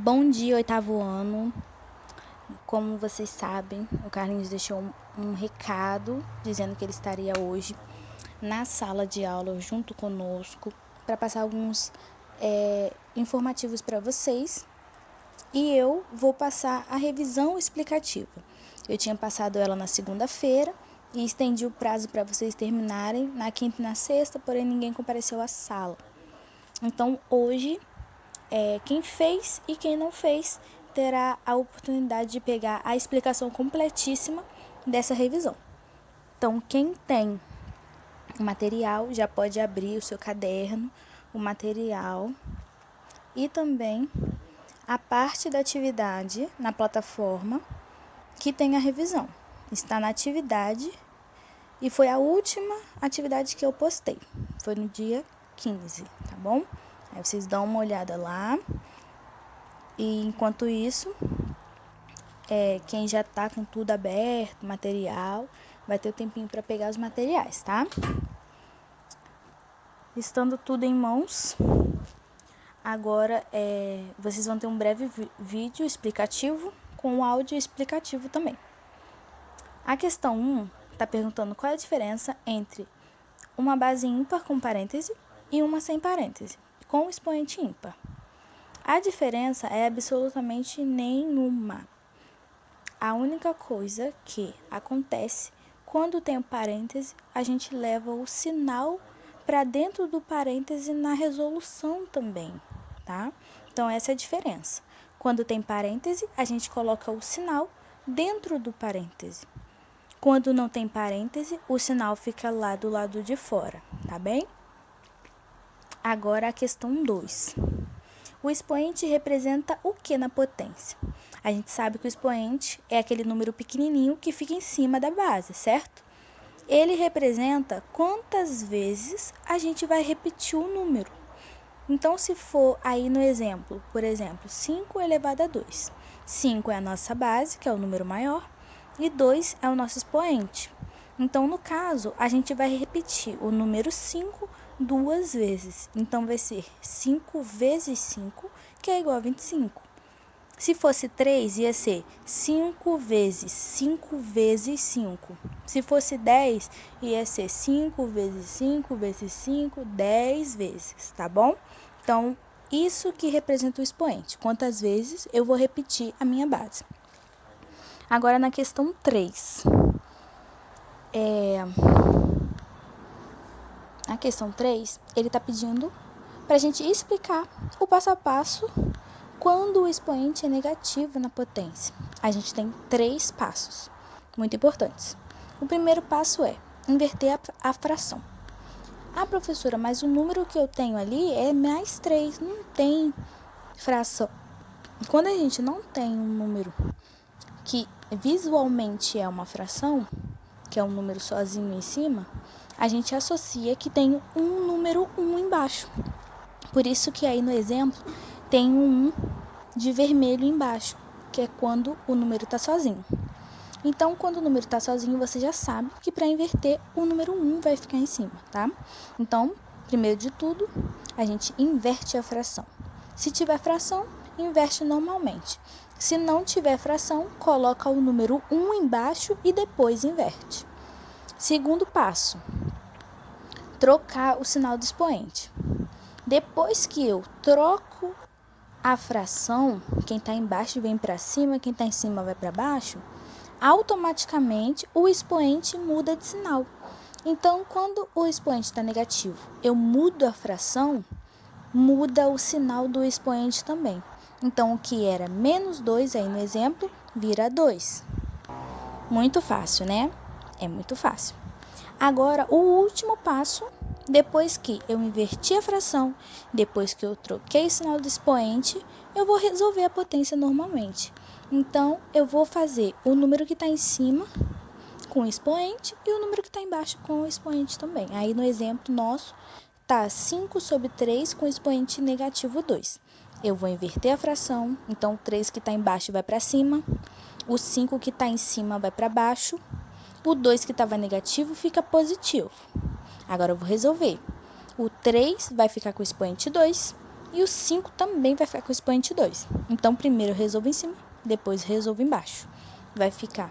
Bom dia, oitavo ano. Como vocês sabem, o Carlinhos deixou um recado dizendo que ele estaria hoje na sala de aula junto conosco para passar alguns informativos para vocês, e eu vou passar a revisão explicativa. Eu tinha passado ela na segunda-feira e estendi o prazo para vocês terminarem na quinta e na sexta, porém ninguém compareceu à sala. Então hoje, quem fez e quem não fez terá a oportunidade de pegar a explicação completíssima dessa revisão. Então, quem tem o material já pode abrir o seu caderno, o material e também a parte da atividade na plataforma que tem a revisão. Está na atividade e foi a última atividade que eu postei. Foi no dia 15, tá bom? Aí vocês dão uma olhada lá. E enquanto isso, quem já tá com tudo aberto, material, vai ter o tempinho para pegar os materiais, tá? Estando tudo em mãos, agora vocês vão ter um breve vídeo explicativo com áudio explicativo também. A questão 1 está perguntando qual é a diferença entre uma base ímpar com parêntese e uma sem parêntese, com expoente ímpar. A diferença é absolutamente nenhuma. A única coisa que acontece quando tem um parêntese, a gente leva o sinal para dentro do parêntese na resolução também, tá? Então, essa é a diferença. Quando tem parêntese, a gente coloca o sinal dentro do parêntese. Quando não tem parêntese, o sinal fica lá do lado de fora, tá bem? Agora a questão 2. O expoente representa o que na potência? A gente sabe que o expoente é aquele número pequenininho que fica em cima da base, certo? Ele representa quantas vezes a gente vai repetir o número. Então, se for aí no exemplo, por exemplo, 5 elevado a 2. 5 é a nossa base, que é o número maior, e 2 é o nosso expoente. Então, no caso, a gente vai repetir o número 5 duas vezes. Então, vai ser 5 vezes 5, que é igual a 25. Se fosse 3, ia ser 5 vezes 5 vezes 5. Se fosse 10, ia ser 5 vezes 5 vezes 5, 10 vezes, tá bom? Então, isso que representa o expoente. Quantas vezes eu vou repetir a minha base. Agora, na questão 3. Na questão 3, ele está pedindo para a gente explicar o passo a passo quando o expoente é negativo na potência. A gente tem 3 passos muito importantes. O primeiro passo é inverter a fração. Ah, professora, mas o número que eu tenho ali é mais 3, não tem fração. Quando a gente não tem um número que visualmente é uma fração, que é um número sozinho em cima, a gente associa que tem um número 1 embaixo. Por isso que aí no exemplo tem um 1 de vermelho embaixo, que é quando o número está sozinho. Então, quando o número está sozinho, você já sabe que para inverter, o número 1 vai ficar em cima, tá? Então, primeiro de tudo, a gente inverte a fração. Se tiver fração, inverte normalmente. Se não tiver fração, coloca o número 1 embaixo e depois inverte. Segundo passo, trocar o sinal do expoente. Depois que eu troco a fração, quem está embaixo vem para cima, quem está em cima vai para baixo, automaticamente o expoente muda de sinal. Então, quando o expoente está negativo, eu mudo a fração, muda o sinal do expoente também. Então, o que era menos 2 aí no exemplo, vira 2. Muito fácil, né? É muito fácil. Agora, o último passo, depois que eu inverti a fração, depois que eu troquei o sinal do expoente, eu vou resolver a potência normalmente. Então, eu vou fazer o número que está em cima com o expoente e o número que está embaixo com o expoente também. Aí, no exemplo nosso, está 5 sobre 3 com expoente negativo 2. Eu vou inverter a fração, então o 3 que está embaixo vai para cima, o 5 que está em cima vai para baixo, o 2 que estava negativo fica positivo. Agora eu vou resolver. O 3 vai ficar com o expoente 2 e o 5 também vai ficar com o expoente 2. Então, primeiro eu resolvo em cima, depois resolvo embaixo. Vai ficar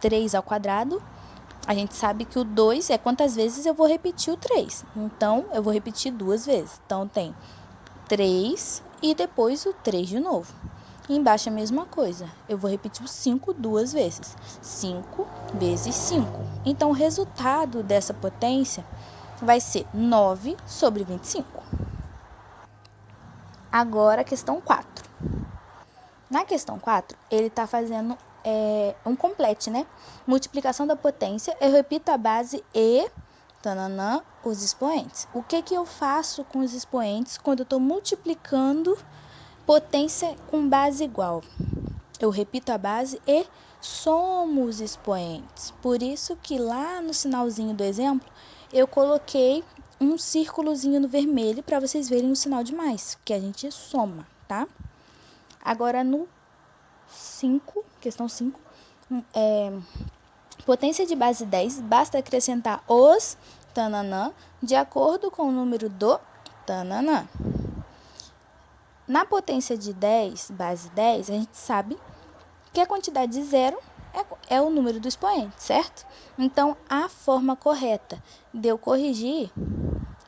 3 ao quadrado. A gente sabe que o 2 é quantas vezes eu vou repetir o 3. Então, eu vou repetir 2 vezes. Então, tem 3 e depois o 3 de novo. E embaixo é a mesma coisa. Eu vou repetir o 5 2 vezes. 5 vezes 5. Então, o resultado dessa potência vai ser 9 sobre 25. Agora, a questão 4. Na questão 4, ele está fazendo um complete, né? Multiplicação da potência. Eu repito a base e os expoentes. O que eu faço com os expoentes quando eu estou multiplicando potência com base igual? Eu repito a base e somo os expoentes. Por isso que lá no sinalzinho do exemplo, eu coloquei um círculozinho no vermelho para vocês verem o sinal de mais, que a gente soma, tá? Agora no 5, questão 5, potência de base 10, basta acrescentar os tananã de acordo com o número do tananã. Na potência de 10, base 10, a gente sabe que a quantidade de zero é o número do expoente, certo? Então, a forma correta de eu corrigir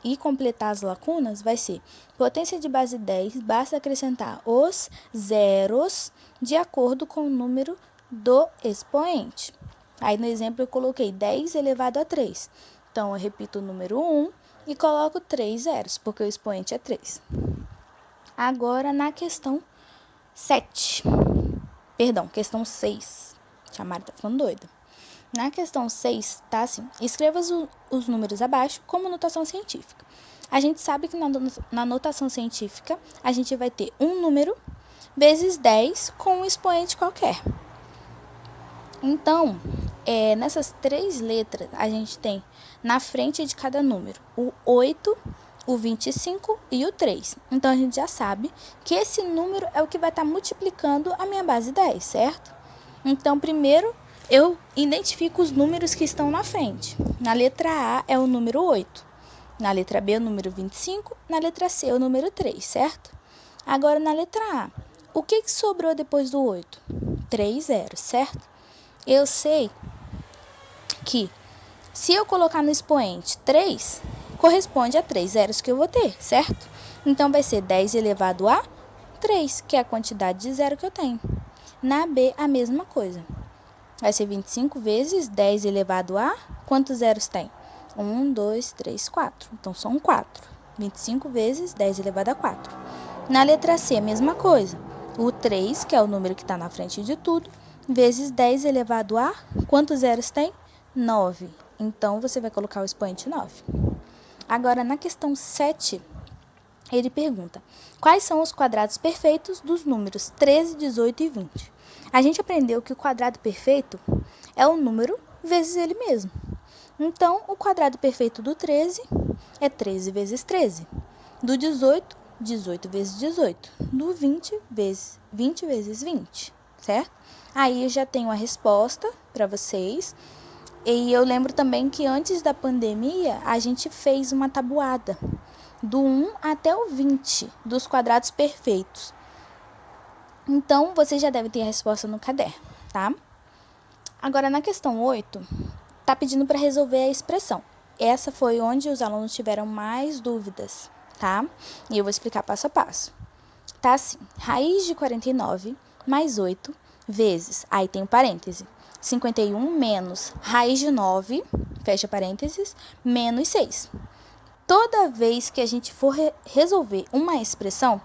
e completar as lacunas vai ser potência de base 10, basta acrescentar os zeros de acordo com o número do expoente. Aí no exemplo eu coloquei 10 elevado a 3. Então eu repito o número 1 e coloco 3 zeros, porque o expoente é 3. Agora na questão 7. Perdão, questão 6. A Mari tá ficando doida. Na questão 6, tá assim, escreva os números abaixo como notação científica. A gente sabe que na notação científica, a gente vai ter um número vezes 10 com um expoente qualquer. Então, nessas 3 letras, a gente tem na frente de cada número o 8, o 25 e o 3. Então, a gente já sabe que esse número é o que vai estar multiplicando a minha base 10, certo? Então, primeiro, eu identifico os números que estão na frente. Na letra A é o número 8. Na letra B é o número 25. Na letra C é o número 3, certo? Agora, na letra A, o que sobrou depois do 8? 3 zeros, certo? Eu sei que se eu colocar no expoente 3, corresponde a 3 zeros que eu vou ter, certo? Então, vai ser 10 elevado a 3, que é a quantidade de zero que eu tenho. Na B, a mesma coisa. Vai ser 25 vezes 10 elevado a... Quantos zeros tem? 1, 2, 3, 4. Então, são 4. 25 vezes 10 elevado a 4. Na letra C, a mesma coisa. O 3, que é o número que está na frente de tudo, vezes 10 elevado a... Quantos zeros tem? 9. Então, você vai colocar o expoente 9. Agora, na questão 7, ele pergunta: quais são os quadrados perfeitos dos números 13, 18 e 20? A gente aprendeu que o quadrado perfeito é o número vezes ele mesmo. Então, o quadrado perfeito do 13 é 13 vezes 13. Do 18, 18 vezes 18. Do 20 vezes 20, certo? Aí eu já tenho a resposta para vocês. E eu lembro também que antes da pandemia, a gente fez uma tabuada do 1 até o 20 dos quadrados perfeitos. Então, você já deve ter a resposta no caderno, tá? Agora, na questão 8, tá pedindo para resolver a expressão. Essa foi onde os alunos tiveram mais dúvidas, tá? E eu vou explicar passo a passo. Tá assim, raiz de 49 mais 8 vezes, aí tem um parêntese, 51 menos raiz de 9, fecha parênteses, menos 6. Toda vez que a gente for resolver uma expressão,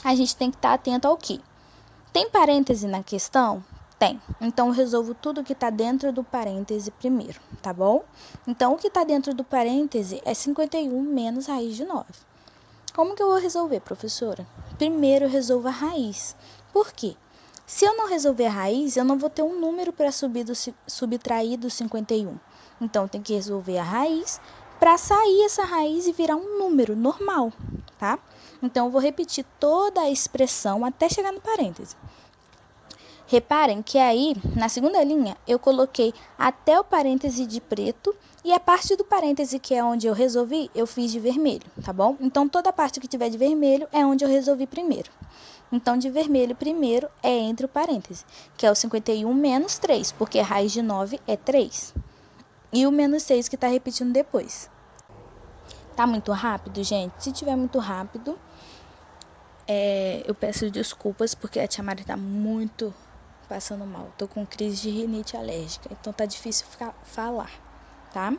a gente tem que estar atento ao quê? Tem parêntese na questão? Tem. Então, eu resolvo tudo que está dentro do parêntese primeiro, tá bom? Então, o que está dentro do parêntese é 51 menos raiz de 9. Como que eu vou resolver, professora? Primeiro, eu resolvo a raiz. Por quê? Se eu não resolver a raiz, eu não vou ter um número para subtrair do 51. Então, tem que resolver a raiz para sair essa raiz e virar um número normal, tá? Então, eu vou repetir toda a expressão até chegar no parêntese. Reparem que aí, na segunda linha, eu coloquei até o parêntese de preto e a parte do parêntese, que é onde eu resolvi, eu fiz de vermelho, tá bom? Então, toda a parte que tiver de vermelho é onde eu resolvi primeiro. Então, de vermelho primeiro é entre o parêntese, que é o 51 menos 3, porque a raiz de 9 é 3. E o menos 6 que está repetindo depois. Tá muito rápido, gente? Se tiver muito rápido, eu peço desculpas, porque a tia Mari tá muito passando mal. Tô com crise de rinite alérgica, então tá difícil falar, tá?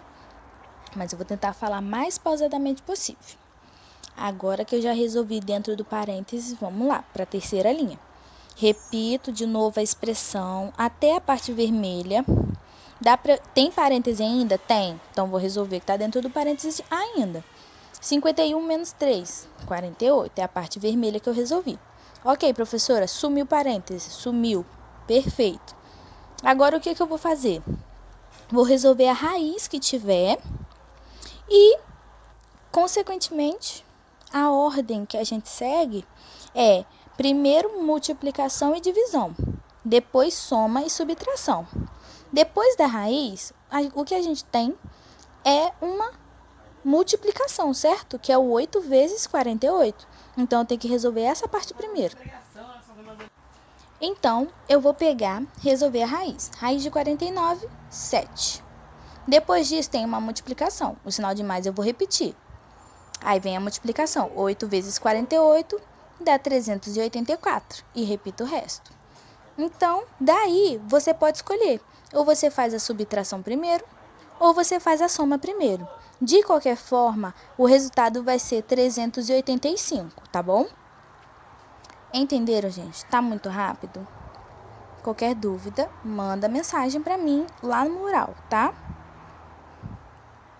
Mas eu vou tentar falar mais pausadamente possível. Agora que eu já resolvi dentro do parênteses, vamos lá, para a terceira linha. Repito de novo a expressão até a parte vermelha. Tem parêntese ainda? Tem. Então, vou resolver que está dentro do parênteses ainda. 51 menos 3, 48. É a parte vermelha que eu resolvi. Ok, professora, sumiu o parêntese. Sumiu. Perfeito. Agora, o que eu vou fazer? Vou resolver a raiz que tiver e, consequentemente, a ordem que a gente segue é primeiro multiplicação e divisão, depois soma e subtração. Depois da raiz, o que a gente tem é uma multiplicação, certo? Que é o 8 vezes 48. Então, eu tenho que resolver essa parte primeiro. Então, eu vou resolver a raiz. Raiz de 49, 7. Depois disso, tem uma multiplicação. O sinal de mais eu vou repetir. Aí vem a multiplicação. 8 vezes 48 dá 384. E repito o resto. Então, daí, você pode escolher. Ou você faz a subtração primeiro, ou você faz a soma primeiro. De qualquer forma, o resultado vai ser 385, tá bom? Entenderam, gente? Tá muito rápido? Qualquer dúvida, manda mensagem para mim lá no mural, tá?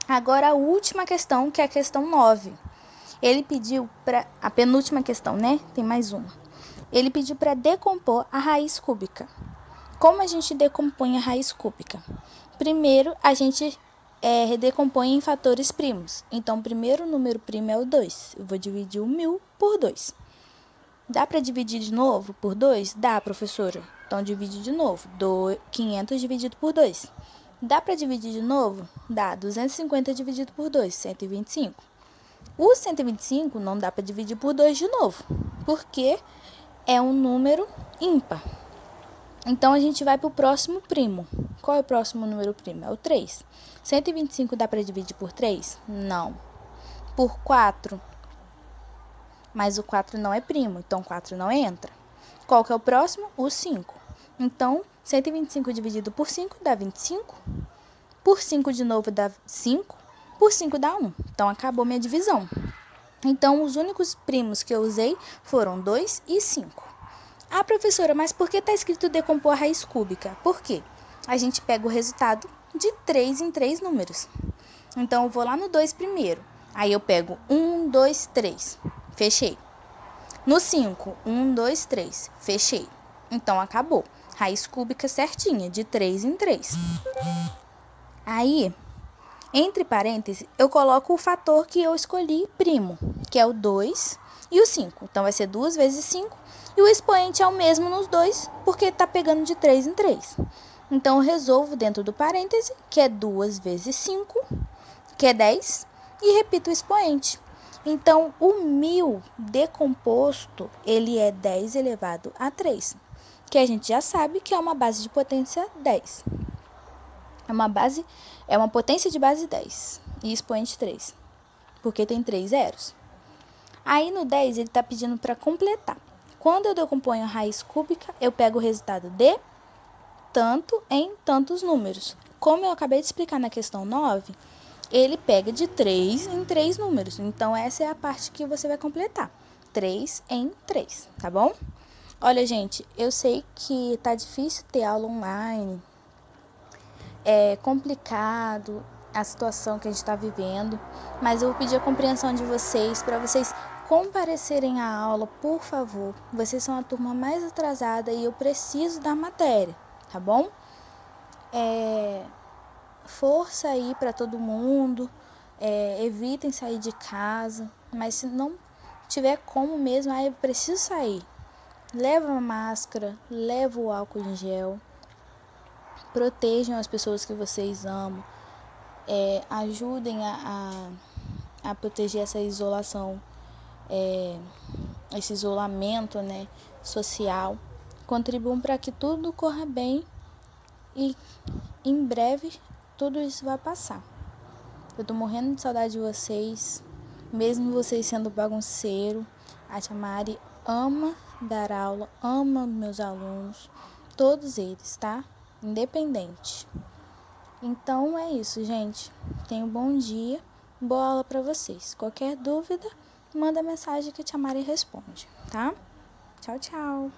Agora a última questão, que é a questão 9. Ele pediu para... A penúltima questão, né? Tem mais uma. Ele pediu para decompor a raiz cúbica. Como a gente decompõe a raiz cúbica? Primeiro, a gente decompõe em fatores primos. Então, o primeiro número primo é o 2. Eu vou dividir o 1000 por 2. Dá para dividir de novo por 2? Dá, professora. Então, divide de novo. 500 dividido por 2. Dá para dividir de novo? Dá. 250 dividido por 2, 125. O 125 não dá para dividir por 2 de novo, porque é um número ímpar. Então, a gente vai para o próximo primo. Qual é o próximo número primo? É o 3. 125 dá para dividir por 3? Não. Por 4? Mas o 4 não é primo, então 4 não entra. Qual que é o próximo? O 5. Então, 125 dividido por 5 dá 25. Por 5 de novo dá 5. Por 5 dá 1. Então, acabou minha divisão. Então, os únicos primos que eu usei foram 2 e 5. Ah, professora, mas por que está escrito decompor a raiz cúbica? Por quê? A gente pega o resultado de 3 em 3 números. Então, eu vou lá no 2 primeiro. Aí, eu pego 1, 2, 3. Fechei. No 5, 1, 2, 3. Fechei. Então, acabou. Raiz cúbica certinha, de 3 em 3. Aí, entre parênteses, eu coloco o fator que eu escolhi primo, que é o 2 e o 5. Então, vai ser 2 vezes 5. E o expoente é o mesmo nos dois, porque está pegando de 3 em 3. Então, eu resolvo dentro do parêntese, que é 2 vezes 5, que é 10, e repito o expoente. Então, o 1000 decomposto, ele é 10 elevado a 3, que a gente já sabe que é uma base de potência 10. É uma potência de base 10 e expoente 3, porque tem 3 zeros. Aí, no 10, ele está pedindo para completar. Quando eu decomponho a raiz cúbica, eu pego o resultado de tanto em tantos números. Como eu acabei de explicar na questão 9, ele pega de 3 em 3 números. Então, essa é a parte que você vai completar. 3 em 3, tá bom? Olha, gente, eu sei que tá difícil ter aula online. É complicado a situação que a gente está vivendo. Mas eu vou pedir a compreensão de vocês, para vocês comparecerem à aula, por favor. Vocês são a turma mais atrasada e eu preciso da matéria, tá bom? Força aí para todo mundo, evitem sair de casa, mas se não tiver como mesmo, eu preciso sair. leva a máscara, leva o álcool em gel, protejam as pessoas que vocês amam, ajudem a proteger essa isolação, esse isolamento, né, social, contribuam para que tudo corra bem e em breve tudo isso vai passar. Eu tô morrendo de saudade de vocês, mesmo vocês sendo bagunceiro. A tia Mari ama dar aula, ama meus alunos, todos eles, tá? Independente. Então é isso, gente. Tenham um bom dia, boa aula para vocês. Qualquer dúvida, manda mensagem que a tia Mari responde, tá? Tchau, tchau.